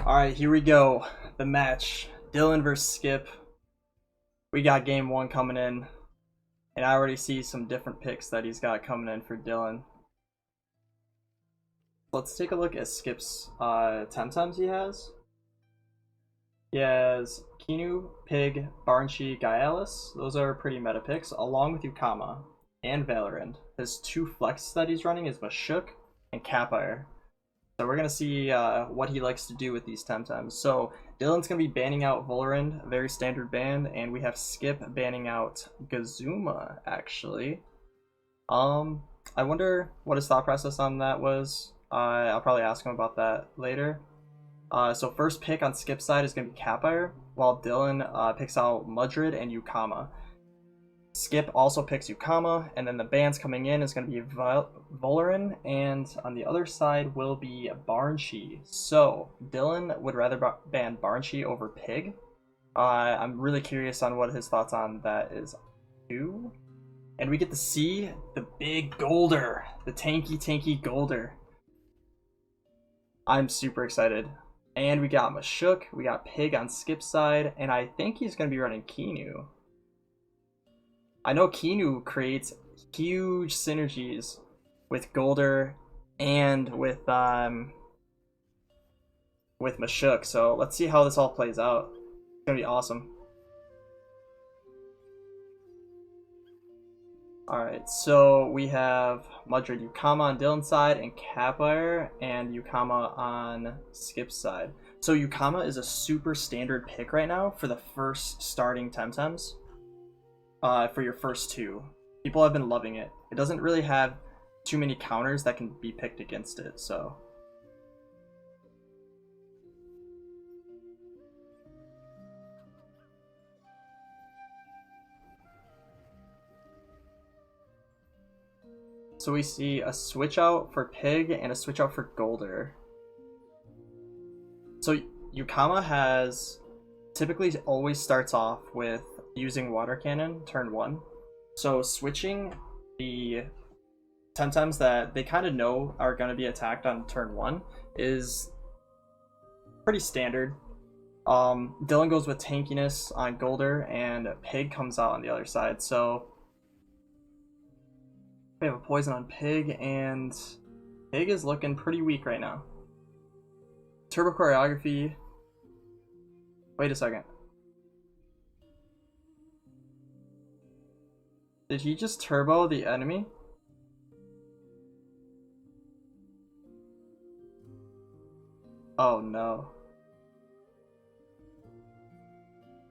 Alright, here we go. The match. Dyllan versus Skip. We got game one coming in. And I already see some different picks that he's got coming in for Dyllan. Let's take a look at Skip's Temtems he has. He has Kinu, Pig, Barnshi, Gaialis. Those are pretty meta picks, along with Yukama and Valorant. His two flex that he's running is Mashuk and Capire. So we're going to see what he likes to do with these Temtems. So Dyllan's going to be banning out Volorend, a very standard ban, and we have Skip banning out Gazuma, actually. I wonder what his thought process on that was. I'll probably ask him about that later. So first pick on Skip's side is going to be Capire, while Dyllan picks out Mudrid and Yukama. Skip also picks Yukama, and then the bans coming in is going to be Volorend, and on the other side will be Barnshi. So Dyllan would rather ban Barnshi over Pig. I'm really curious on what his thoughts on that is too. And we get to see the big Golder, the tanky Golder. I'm super excited. And we got Mashuk, we got Pig on Skip's side, and I think he's going to be running Kinu. I know Kinu creates huge synergies with Golder and with Mashuk, so let's see how this all plays out. It's gonna be awesome. Alright, so we have Mudrid Yukama on Dyllan's side and Capire and Yukama on Skip's side. So Yukama is a super standard pick right now for the first starting Temtems. For your first two. People have been loving it. It doesn't really have too many counters that can be picked against it, so. So we see a switch out for Pig and a switch out for Golder. So Yukama has typically always starts off with using water cannon turn 1. So switching the Temtems that they kind of know are going to be attacked on turn 1 is pretty standard. Dyllan goes with tankiness on Golder and Pig comes out on the other side. So we have a poison on Pig, and Pig is looking pretty weak right now. Turbo choreography. Wait a second. Did he just turbo the enemy? Oh no.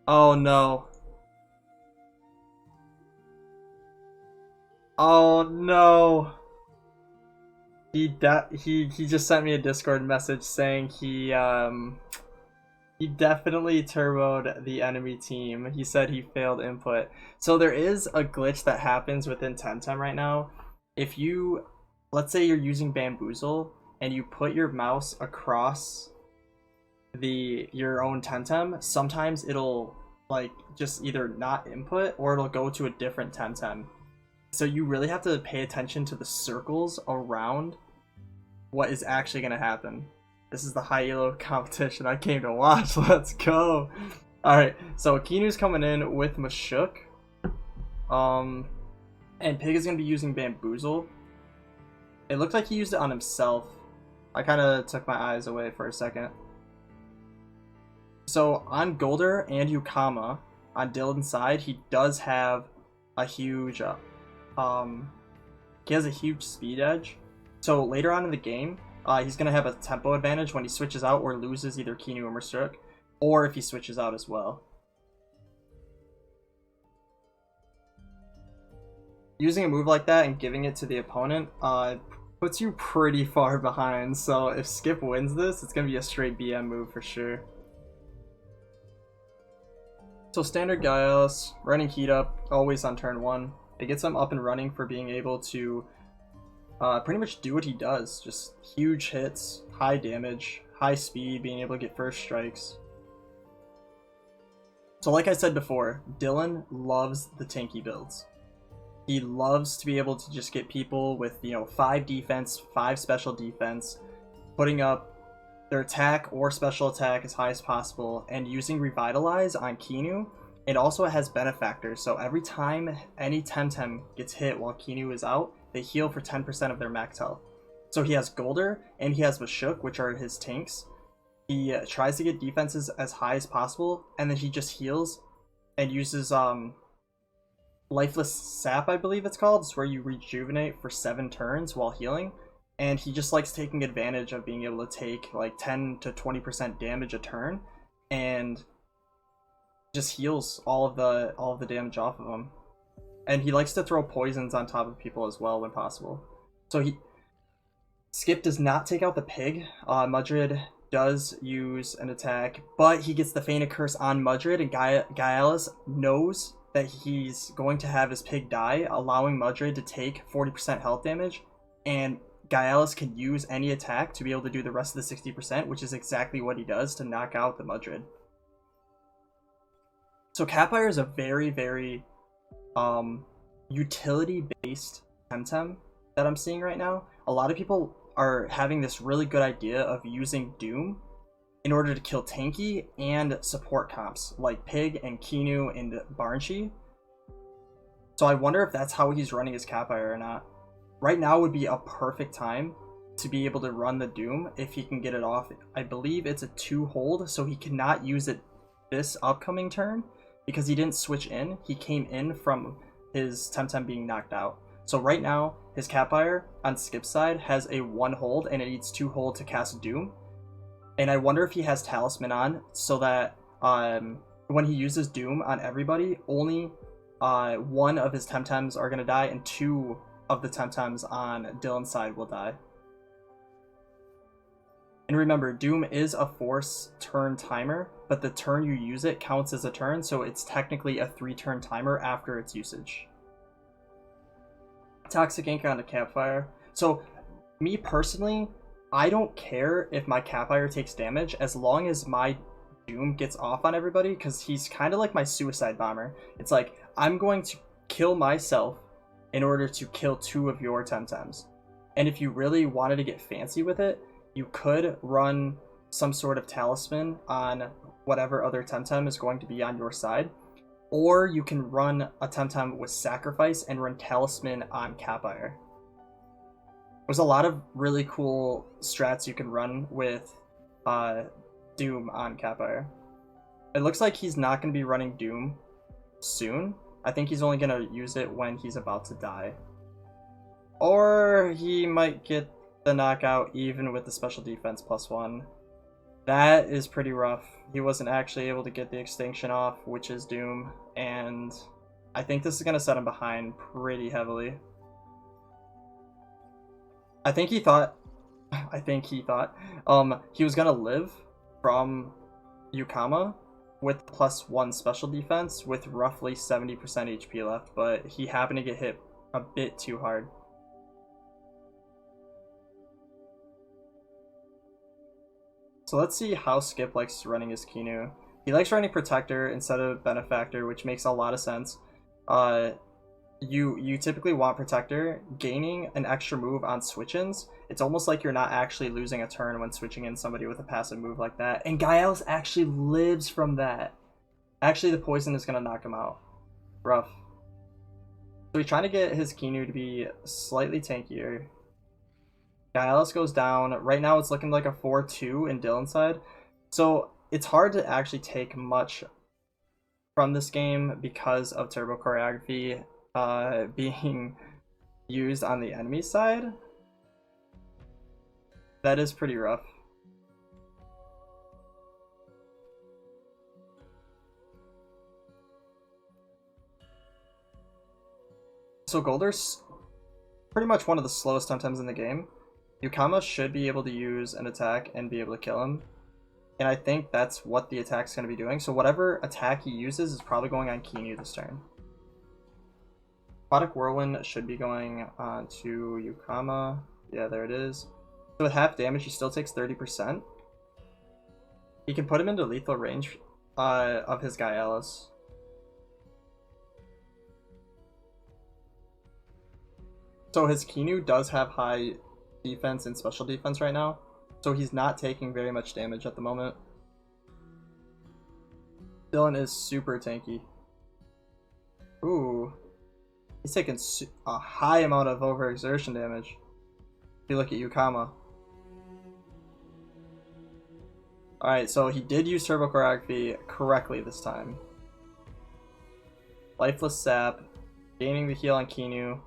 Oh no. Oh no. He just sent me a Discord message saying he definitely turboed the enemy team. He said he failed input. So there is a glitch that happens within Temtem right now. If you, let's say you're using Bamboozle and you put your mouse across your own Temtem, sometimes it'll like just either not input or it'll go to a different Temtem. So you really have to pay attention to the circles around what is actually going to happen. This is the high elo competition I came to watch. Let's go. Alright, so Kinu's coming in with Mashuk. And Pig is going to be using Bamboozle. It looked like he used it on himself. I kind of took my eyes away for a second. So on Golder and Yukama, on Dyllan's side, he does have a huge... he has a huge speed edge. So later on in the game, he's going to have a tempo advantage when he switches out or loses either Kinu or Mashuk, or if he switches out as well. Using a move like that and giving it to the opponent puts you pretty far behind, so if Skip wins this, it's going to be a straight BM move for sure. So standard Gaialis, running heat up, always on turn 1. It gets him up and running for being able to pretty much do what he does. Just huge hits, high damage, high speed, being able to get first strikes. So like I said before, Dyllan loves the tanky builds. He loves to be able to just get people with, 5 defense, 5 special defense, putting up their attack or special attack as high as possible, and using Revitalize on Kinu. It also has benefactors, so every time any Temtem gets hit while Kinu is out, they heal for 10% of their max health. So he has Golder, and he has Mishap, which are his tanks. He tries to get defenses as high as possible, and then he just heals and uses Lifeless Sap, I believe it's called. It's where you rejuvenate for 7 turns while healing. And he just likes taking advantage of being able to take like 10 to 20% damage a turn, and just heals all of the damage off of them. And he likes to throw poisons on top of people as well when possible. So Skip does not take out the pig. Mudrid does use an attack, but he gets the Feint Curse on Mudrid, and Gyalis knows that he's going to have his pig die, allowing Mudrid to take 40% health damage, and Gyalis can use any attack to be able to do the rest of the 60%, which is exactly what he does to knock out the Mudrid. So Catfire is a very, very utility-based Temtem that I'm seeing right now. A lot of people are having this really good idea of using Doom in order to kill tanky and support comps like Pig and Kinu and Barnshee. So I wonder if that's how he's running his Catfire or not. Right now would be a perfect time to be able to run the Doom if he can get it off. I believe it's a 2 hold, so he cannot use it this upcoming turn because he didn't switch in. He came in from his Temtem being knocked out. So right now, his Catfire on Skip's side has a 1 hold, and it needs 2 hold to cast Doom. And I wonder if he has Talisman on, so that when he uses Doom on everybody, only 1 of his Temtems are going to die, and 2 of the Temtems on Dyllan's side will die. And remember, Doom is a force turn timer, but the turn you use it counts as a turn, so it's technically a 3-turn timer after its usage. Toxic Ink on a Catfire. So, me personally, I don't care if my Catfire takes damage as long as my Doom gets off on everybody, because he's kind of like my suicide bomber. It's like, I'm going to kill myself in order to kill 2 of your Temtems. And if you really wanted to get fancy with it, you could run some sort of talisman on whatever other Temtem is going to be on your side. Or you can run a Temtem with Sacrifice and run Talisman on Catfire. There's a lot of really cool strats you can run with Doom on Catfire. It looks like he's not going to be running Doom soon. I think he's only going to use it when he's about to die. Or he might get the knockout even with the special defense +1. That is pretty rough. He wasn't actually able to get the extinction off, which is Doom, and I think this is going to set him behind pretty heavily. I think he thought he was going to live from Yukama with +1 special defense with roughly 70% HP left, but he happened to get hit a bit too hard. So let's see how Skip likes running his Kinu. He likes running Protector instead of Benefactor, which makes a lot of sense. You typically want Protector. Gaining an extra move on switch-ins, it's almost like you're not actually losing a turn when switching in somebody with a passive move like that. And Gyalis actually lives from that. Actually, the poison is going to knock him out. Rough. So he's trying to get his Kinu to be slightly tankier. Gyalis goes down. Right now it's looking like a 4-2 in Dyllan's side. So it's hard to actually take much from this game because of Turbo Choreography being used on the enemy side. That is pretty rough. So Golder's pretty much one of the slowest Temtems in the game. Yukama should be able to use an attack and be able to kill him. And I think that's what the attack's going to be doing. So whatever attack he uses is probably going on Kinu this turn. Aquatic Whirlwind should be going on to Yukama. Yeah, there it is. So with half damage, he still takes 30%. He can put him into lethal range of his Gyalis. So his Kinu does have high defense and special defense right now. so he's not taking very much damage at the moment. Dyllan is super tanky. Ooh. He's taking a high amount of overexertion damage. If you look at Yukama. Alright, so he did use Turbo Choreography correctly this time. Lifeless Sap, gaining the heal on Kinu.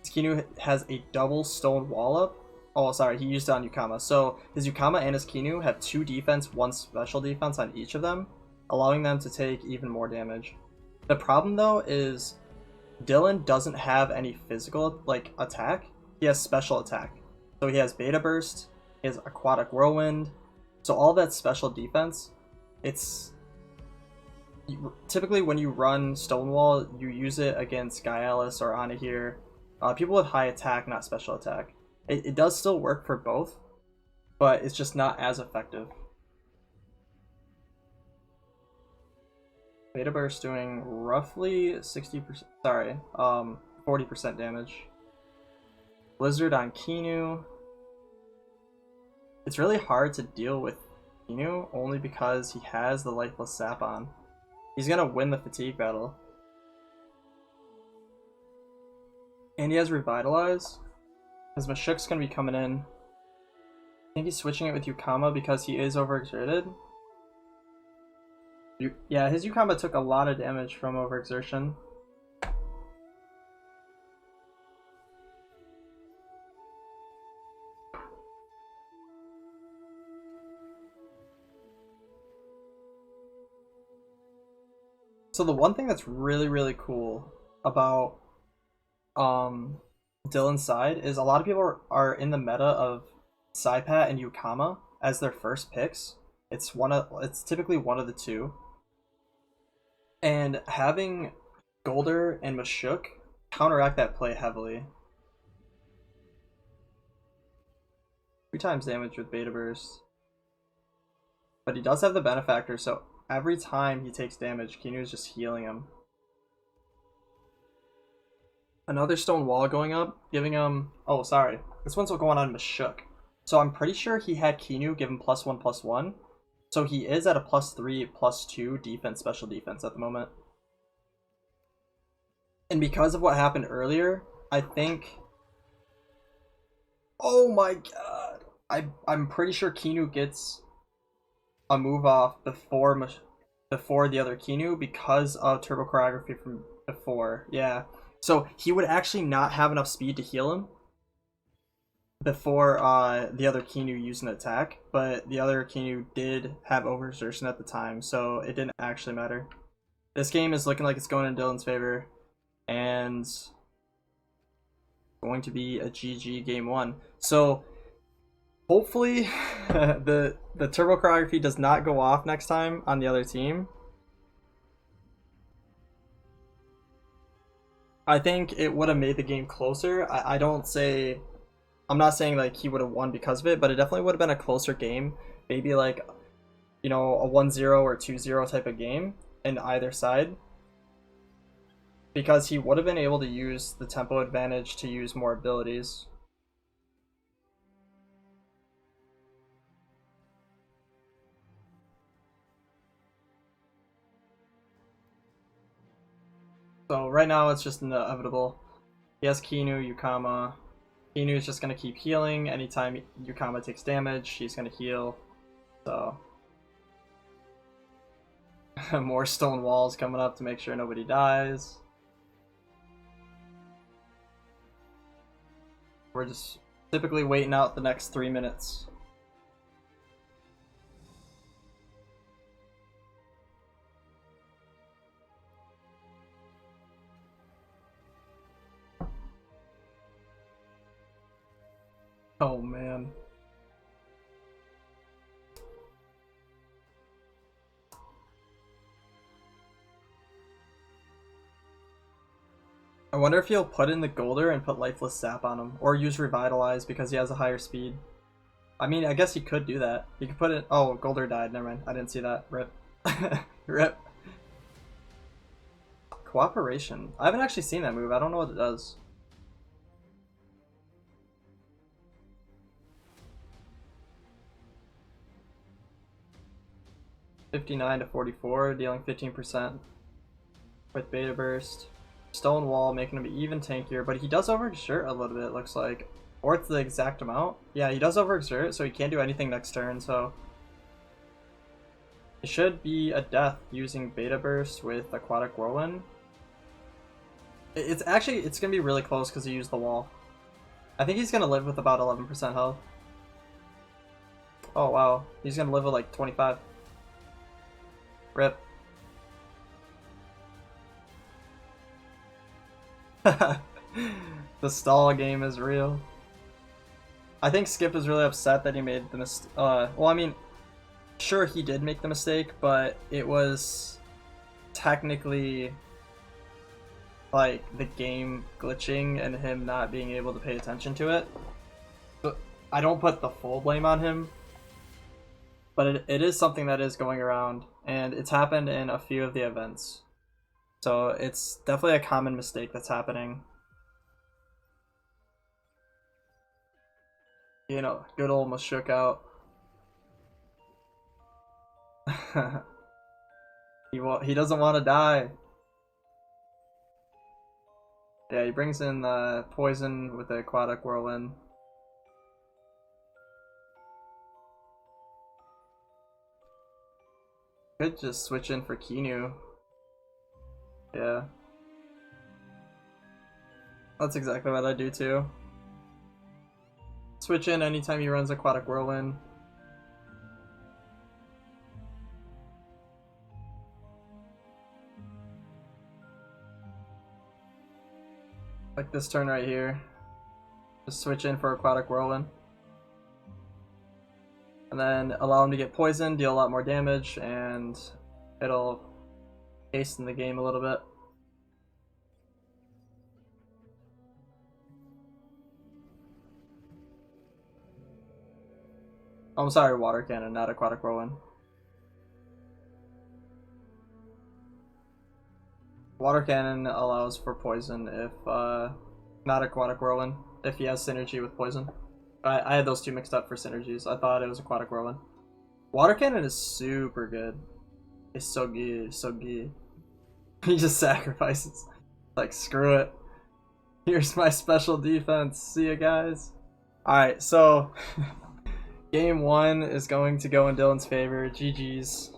His Kinu has a double stone wall up. Oh, sorry, he used it on Yukama. So his Yukama and his Kinu have 2 defense, 1 special defense on each of them, allowing them to take even more damage. The problem though is Dyllan doesn't have any physical like attack. He has special attack. So he has Beta Burst, he has Aquatic Whirlwind. So all that special defense, it's typically when you run Stonewall, you use it against Gaialis or Anahir. People with high attack, not special attack. It does still work for both, but it's just not as effective. Beta Burst doing roughly 60%, sorry, 40% damage. Blizzard on Kinu. It's really hard to deal with Kinu only because he has the Lifeless Sap on. He's gonna win the fatigue battle. And he has Revitalize. His Mashuk's gonna be coming in. I think he's switching it with Yukama because he is overexerted. Yeah, his Yukama took a lot of damage from overexertion. So the one thing that's really cool about Dyllan's side is a lot of people are in the meta of Saipat and Yukama as their first picks. It's typically one of the two. And having Golder and Mashuk counteract that play heavily. 3 times damage with Beta Burst. But he does have the Benefactor, so every time he takes damage, Kinu is just healing him. Another stone wall going up, giving him... Oh, sorry. This one's going on Mashuk. So I'm pretty sure he had Kinu give him +1/+1. So he is at a +3/+2 defense, special defense at the moment. And because of what happened earlier, I think... Oh my god! I'm pretty sure Kinu gets a move off before the other Kinu because of Turbo Choreography from before. Yeah. So he would actually not have enough speed to heal him before the other Kinu used an attack, but the other Kinu did have overexertion at the time, so it didn't actually matter. This game is looking like it's going in Dyllan's favor, and going to be a GG game 1. So hopefully the Turbo Choreography does not go off next time on the other team. I think it would have made the game closer. I'm not saying like he would have won because of it, but it definitely would have been a closer game. Maybe like, you know, a 1-0 or 2-0 type of game in either side. Because he would have been able to use the tempo advantage to use more abilities. So right now it's just inevitable. He has Kinu, Yukama. Kinu is just going to keep healing. Anytime Yukama takes damage, he's going to heal. So more stone walls coming up to make sure nobody dies. We're just typically waiting out the next 3 minutes. Oh man. I wonder if he'll put in the Golder and put Lifeless Sap on him, or use Revitalize because he has a higher speed. I mean, I guess he could do that. He could put it... Oh, Golder died. Never mind. I didn't see that. Rip. Rip. Cooperation. I haven't actually seen that move. I don't know what it does. 59 to 44, dealing 15% with beta burst. Stone wall, making him even tankier, but he does overexert a little bit, it looks like. Or it's the exact amount. Yeah, he does overexert, so he can't do anything next turn, so it should be a death using beta burst with aquatic whirlwind. It's gonna be really close because he used the wall. I think he's gonna live with about 11% health. Oh wow, he's gonna live with like 25. Rip. The stall game is real. I think Skip is really upset that he made the mistake. Well, I mean, sure he did make the mistake, but it was technically like the game glitching and him not being able to pay attention to it. But I don't put the full blame on him, but it is something that is going around, and it's happened in a few of the events. So it's definitely a common mistake that's happening. You know, good old Mashook out. He doesn't want to die. Yeah, he brings in the poison with the aquatic whirlwind. Could just switch in for Kinu. Yeah. That's exactly what I do too. Switch in anytime he runs aquatic whirlwind. Like this turn right here. Just switch in for aquatic whirlwind. And then allow him to get poisoned, deal a lot more damage, and it'll hasten the game a little bit. I'm sorry, water cannon, not aquatic whirlwind. Water cannon allows for poison if not aquatic whirlwind, if he has synergy with poison. I had those two mixed up for synergies. I thought it was aquatic whirlwind. Water cannon is super good. It's so good, so good. He just sacrifices. Like, screw it. Here's my special defense. See ya, guys. Alright, so game one is going to go in Dyllan's favor. GG's.